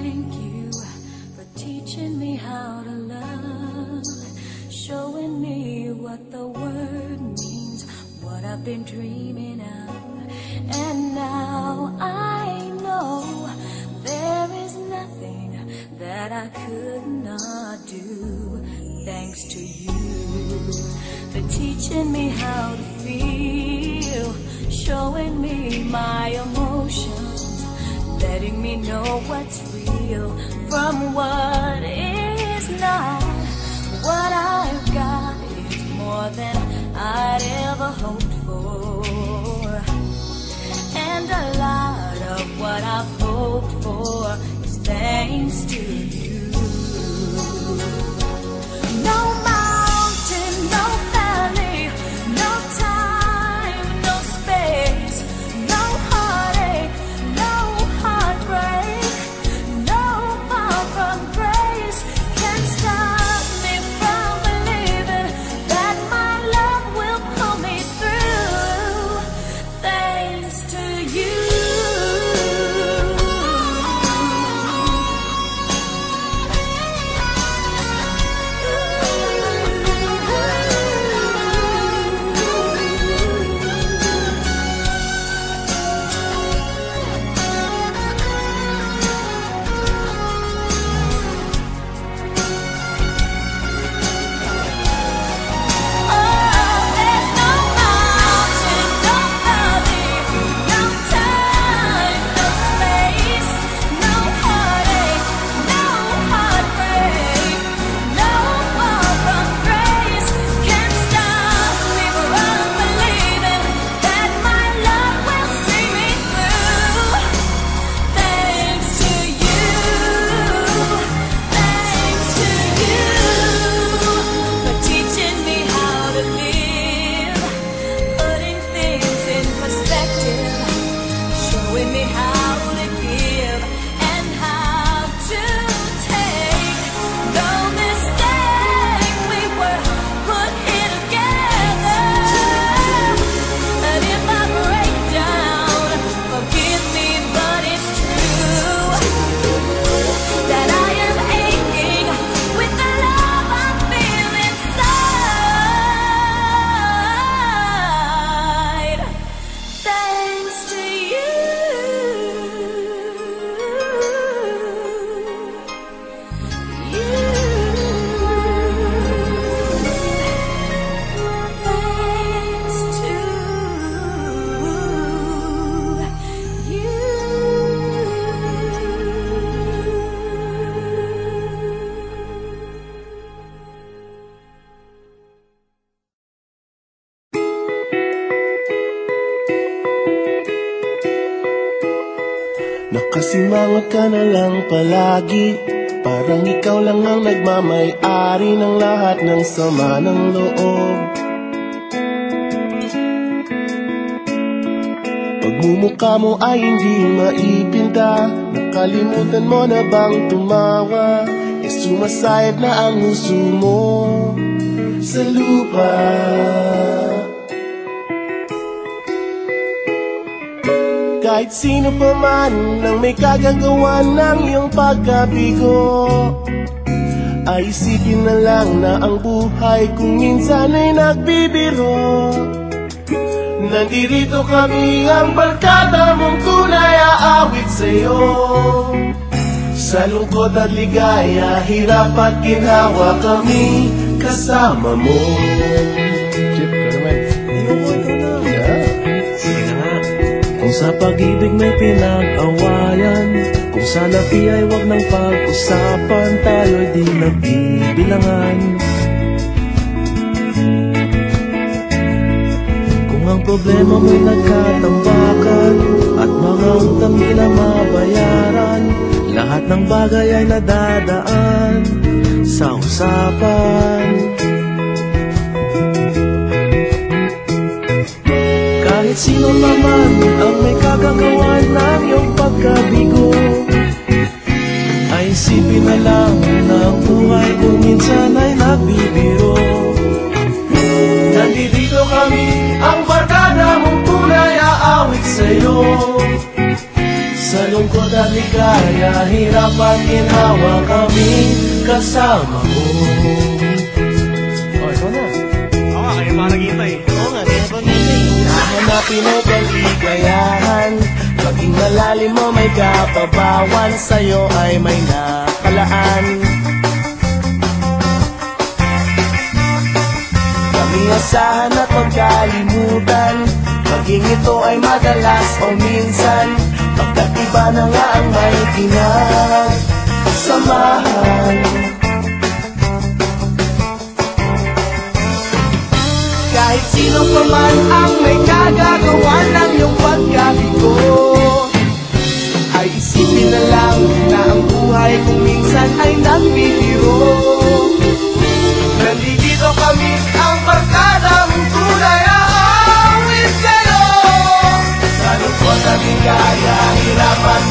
thank you for teaching me how to love, showing me what the word means, what I've been dreaming of. And now I know there is nothing that I could not do. Thanks to you for teaching me how to feel, showing me my emotions, letting me know what's real from what is not. What I've got is more than I'd ever hoped for, and a lot of what I've hoped for is thanks to you. No mountain, no valley, no time, no space, no heartache, no heartbreak, no far from grace can stop me from believing that my love will pull me through. Thanks to you. Nakasimangot ka na lang palagi, parang ikaw lang ang nagmamay-ari ng lahat ng sama ng loob. Pagmumukha mo ay hindi maipinta, nakalimutan mo na bang tumawa? E sumasayad na ang huso mo sa lupa. Kahit sino pa man ang may kagagawa ng iyong pagkabigo, ay isipin na lang na ang buhay kung minsan ay nagbibiro. Nandito kami ang barkada mong tunay aawit sa'yo, sa lungkot at ligaya, hirap at ginhawa kami kasama mo. Chip ka naman. Kung sa pag-ibig may pinag-awayan, kung sa labi ay wag nang pag-usapan, tayo'y di nagbibilangan. Kung ang problema mo'y nagkatambakan at mga utang di na mabayaran, lahat ng bagay ay nadadaan sa usapan. Kahit sino naman ang may kagagawa ng iyong pagkabigo, ay isipin na lang na ang buhay kung minsan ay nagbibiro. Nandito kami ang barkada mong tunay aawit sa'yo, Sa lungkot at ligaya, hirap at ginhawa, kami kasama mo. Oh, ikaw na. Oo nga, kayo mga nagkita eh. Oo nga, kaya pa nila. Hahanapin ay kaligayahan, maging malalim mo may kapabawan, sa'yo ay may nakalaan. Kami asahan at magkalimutan, maging ito ay madalas o minsan, pagkat iba na nga ang may pinagsamahan. Kahit sino pa man ang may kagagawa ng iyong pagkabigo, ay isipin na lang na ang buhay kung minsan ay nagbibiro. Nandito kami ang barkadang tunay, aawit sa'yo. Sa lungkot at ligaya, hirap at